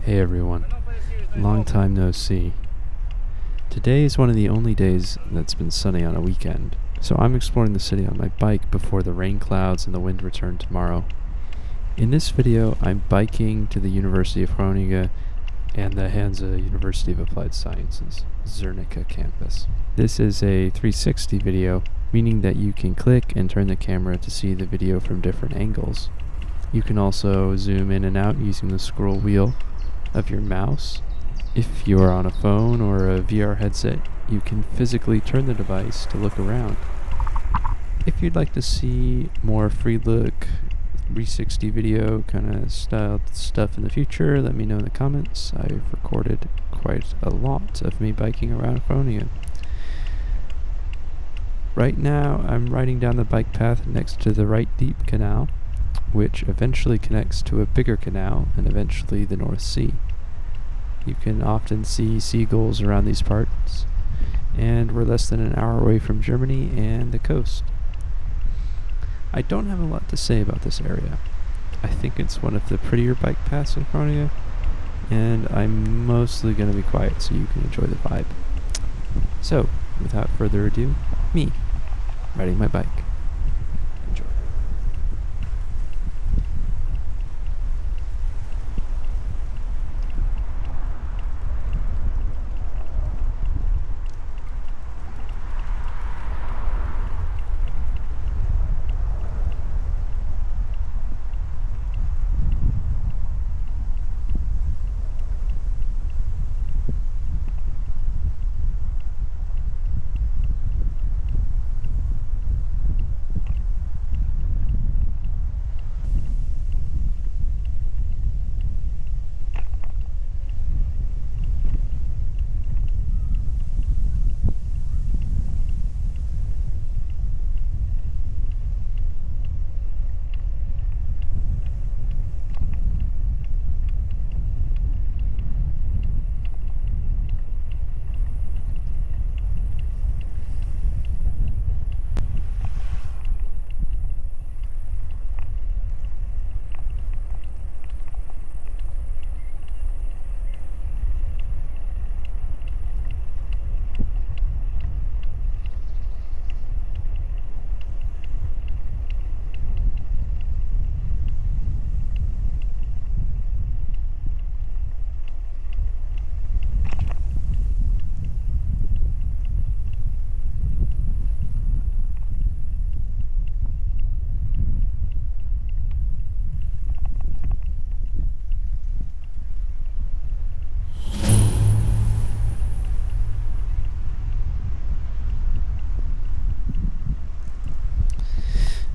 Hey everyone, long time no see. Today is one of the only days that's been sunny on a weekend, so I'm exploring the city on my bike before the rain clouds and the wind return tomorrow. In this video, I'm biking to the University of Groningen and the Hanze University of Applied Sciences, Zernike campus. This is a 360 video, meaning that you can click and turn the camera to see the video from different angles. You can also zoom in and out using the scroll wheel of your mouse. If you're on a phone or a VR headset, you can physically turn the device to look around. If you'd like to see more free look 360 video kind of style stuff in the future, let me know in the comments. I've recorded quite a lot of me biking around Groningen. Right now I'm riding down the bike path next to the Right Deep Canal, which eventually connects to a bigger canal and eventually the North Sea. You can often see seagulls around these parts, and we're less than an hour away from Germany and the coast. I don't have a lot to say about this area. I think it's one of the prettier bike paths in Groningen, and I'm mostly going to be quiet so you can enjoy the vibe. So, without further ado, me, riding my bike. Enjoy.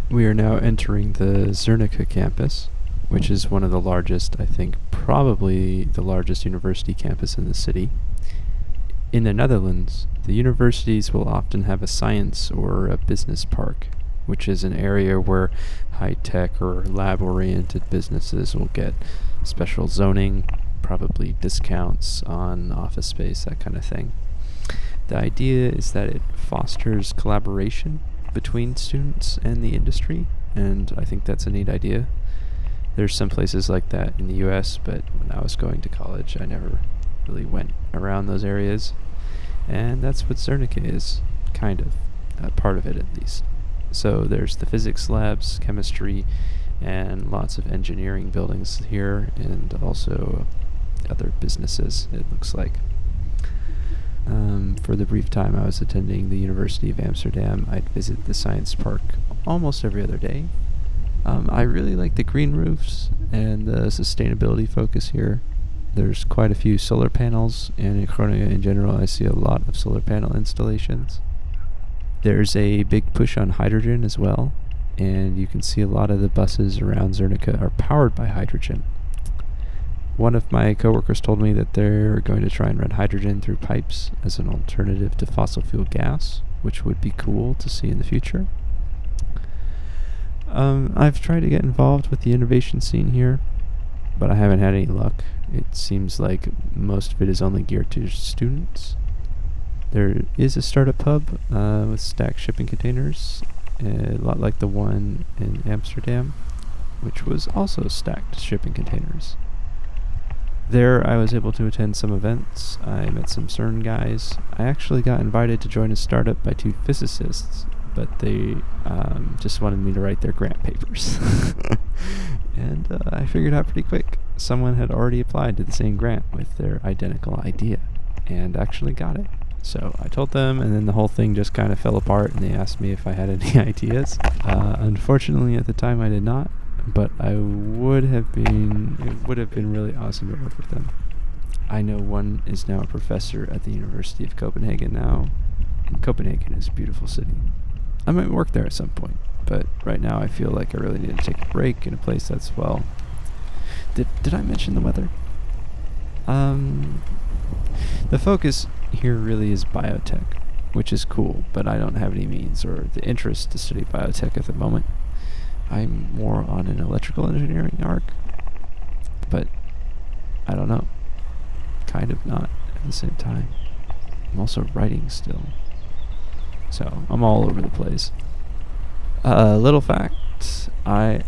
We are now entering the Zernike campus, which is one of the largest, I think probably the largest university campus in the city. In the Netherlands, the universities will often have a science or a business park, which is an area where high-tech or lab-oriented businesses will get special zoning, probably discounts on office space, that kind of thing. The idea is that it fosters collaboration between students and the industry, and I think that's a neat idea. There's some places like that in the US, but when I was going to college I never really went around those areas, and that's what Zernike is, kind of, a part of it at least. So there's the physics labs, chemistry, and lots of engineering buildings here, and also other businesses, it looks like. For the brief time I was attending the University of Amsterdam, I'd visit the science park almost every other day. I really like the green roofs and the sustainability focus here. There's quite a few solar panels, and in Groningen in general I see a lot of solar panel installations. There's a big push on hydrogen as well, and you can see a lot of the buses around Zernike are powered by hydrogen. One of my coworkers told me that they're going to try and run hydrogen through pipes as an alternative to fossil fuel gas, which would be cool to see in the future. I've tried to get involved with the innovation scene here, but I haven't had any luck. It seems like most of it is only geared to students. There is a startup hub with stacked shipping containers, a lot like the one in Amsterdam, which was also stacked shipping containers. There I was able to attend some events. I met some CERN guys. I actually got invited to join a startup by 2 physicists, but they just wanted me to write their grant papers. And I figured out pretty quick. Someone had already applied to the same grant with their identical idea and actually got it. So I told them, and then the whole thing just kind of fell apart, and they asked me if I had any ideas. Unfortunately, at the time I did not, but it would have been really awesome to work with them. I know one is now a professor at the University of Copenhagen now, and Copenhagen is a beautiful city. I might work there at some point, but right now I feel like I really need to take a break in a place that's, well... Did I mention the weather? The focus here really is biotech, which is cool, but I don't have any means or the interest to study biotech at the moment. I'm more on an electrical engineering arc, but I don't know. Kind of not at the same time. I'm also writing still. So I'm all over the place. Little fact, I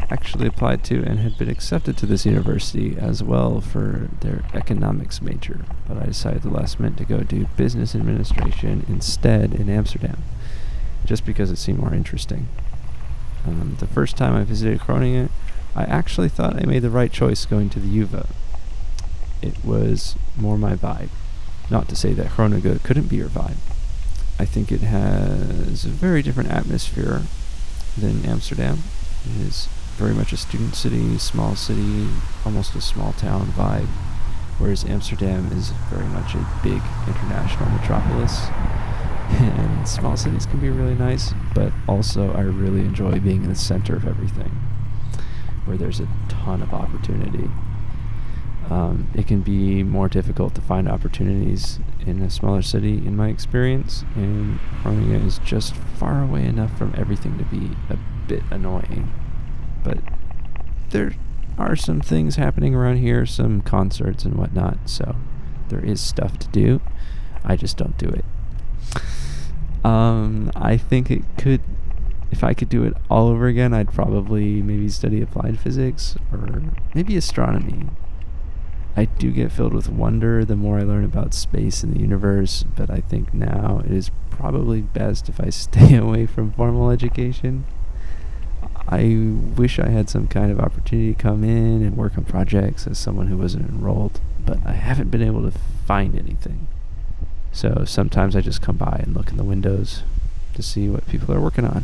actually applied to and had been accepted to this university as well for their economics major, but I decided at the last minute to go do business administration instead in Amsterdam, just because it seemed more interesting. The first time I visited Groningen, I actually thought I made the right choice going to the UvA. It was more my vibe. Not to say that Groningen couldn't be your vibe. I think it has a very different atmosphere than Amsterdam. It is very much a student city, small city, almost a small town vibe, whereas Amsterdam is very much a big international metropolis. And small cities can be really nice, but also I really enjoy being in the center of everything, where there's a ton of opportunity. It can be more difficult to find opportunities in a smaller city, in my experience, and Groningen is just far away enough from everything to be a bit annoying. But there are some things happening around here, some concerts and whatnot, so there is stuff to do. I just don't do it. I think it could, if I could do it all over again, I'd probably maybe study applied physics or maybe astronomy. I do get filled with wonder the more I learn about space and the universe, but I think now it is probably best if I stay away from formal education. I wish I had some kind of opportunity to come in and work on projects as someone who wasn't enrolled, but I haven't been able to find anything. So sometimes I just come by and look in the windows to see what people are working on.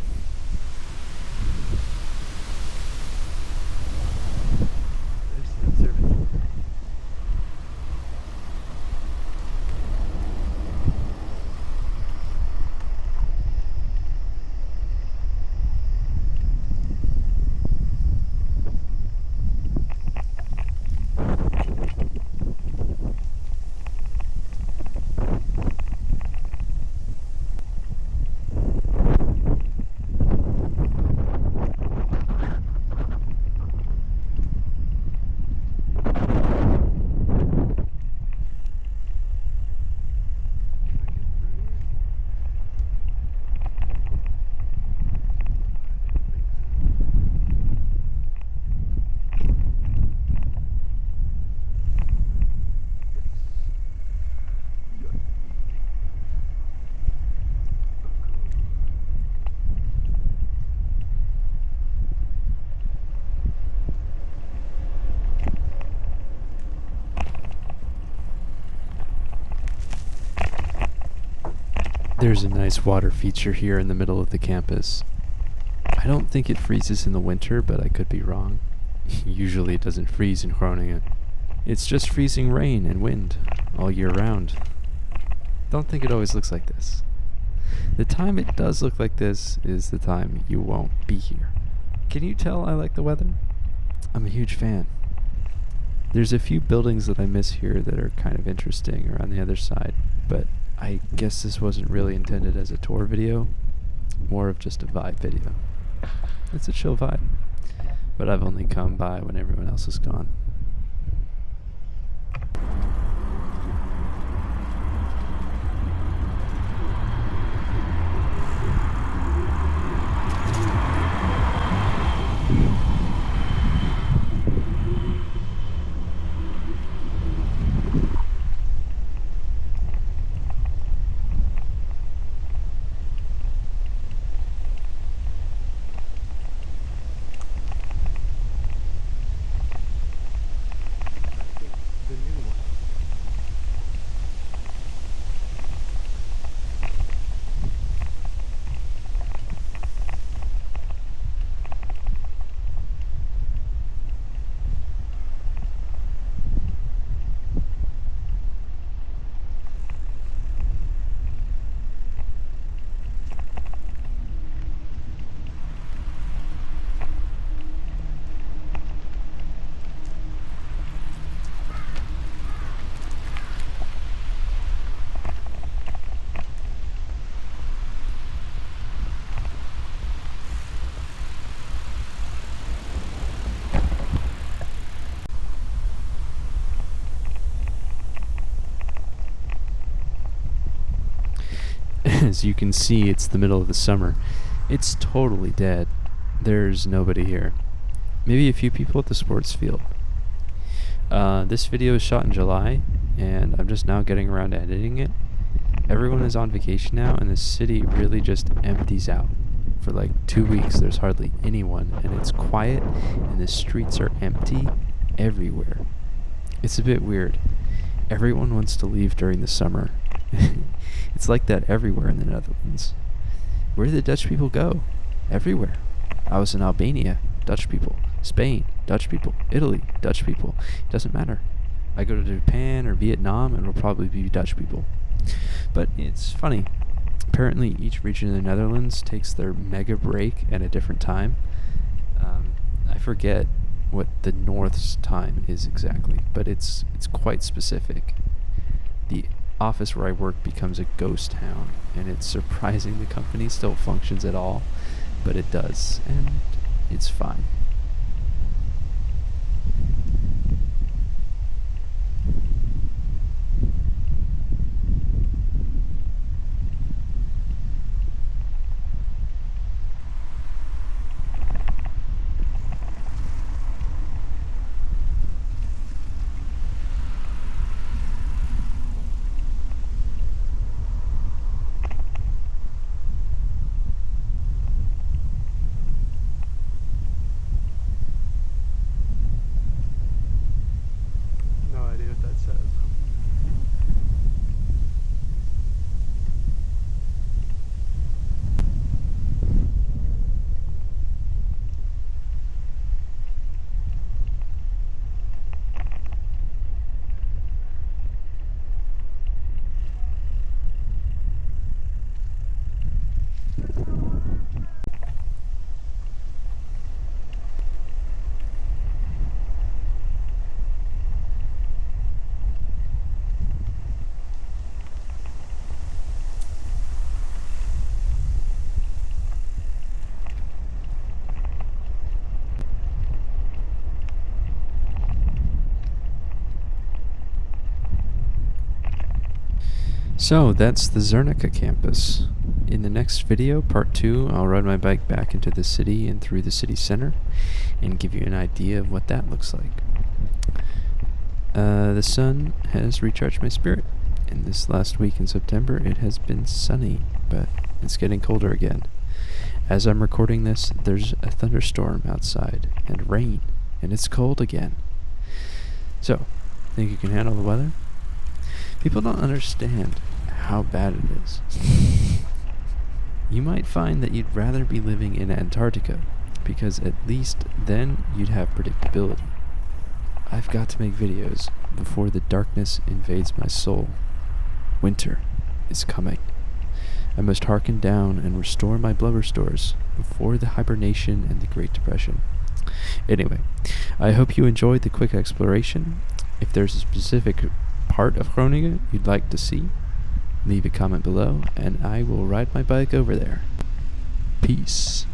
There's a nice water feature here in the middle of the campus. I don't think it freezes in the winter, but I could be wrong. Usually it doesn't freeze in Groningen. It's just freezing rain and wind all year round. Don't think it always looks like this. The time it does look like this is the time you won't be here. Can you tell I like the weather? I'm a huge fan. There's a few buildings that I miss here that are kind of interesting around the other side, but I guess this wasn't really intended as a tour video, more of just a vibe video. It's a chill vibe, but I've only come by when everyone else is gone. As you can see, it's the middle of the summer. It's totally dead. There's nobody here. Maybe a few people at the sports field. This video is shot in July, and I'm just now getting around to editing it. Everyone is on vacation now, and the city really just empties out. For like 2 weeks, there's hardly anyone, and it's quiet, and the streets are empty everywhere. It's a bit weird. Everyone wants to leave during the summer. It's like that everywhere in the Netherlands. Where do the Dutch people go? Everywhere. I was in Albania, Dutch people. Spain, Dutch people. Italy, Dutch people. It doesn't matter. I go to Japan or Vietnam, and it'll probably be Dutch people. But it's funny. Apparently, each region in the Netherlands takes their mega break at a different time. I forget what the North's time is exactly, but it's quite specific. The office where I work becomes a ghost town, and it's surprising the company still functions at all, but it does, and it's fine. So that's the Zernike campus. In the next video, part 2, I'll ride my bike back into the city and through the city center and give you an idea of what that looks like. The sun has recharged my spirit. In this last week in September, it has been sunny, but it's getting colder again. As I'm recording this, there's a thunderstorm outside and rain, and it's cold again. So, think you can handle the weather? People don't understand how bad it is. You might find that you'd rather be living in Antarctica, because at least then you'd have predictability. I've got to make videos before the darkness invades my soul. Winter is coming. I must hearken down and restore my blubber stores before the hibernation and the Great Depression. Anyway, I hope you enjoyed the quick exploration. If there's a specific part of Groningen you'd like to see, leave a comment below and I will ride my bike over there. Peace.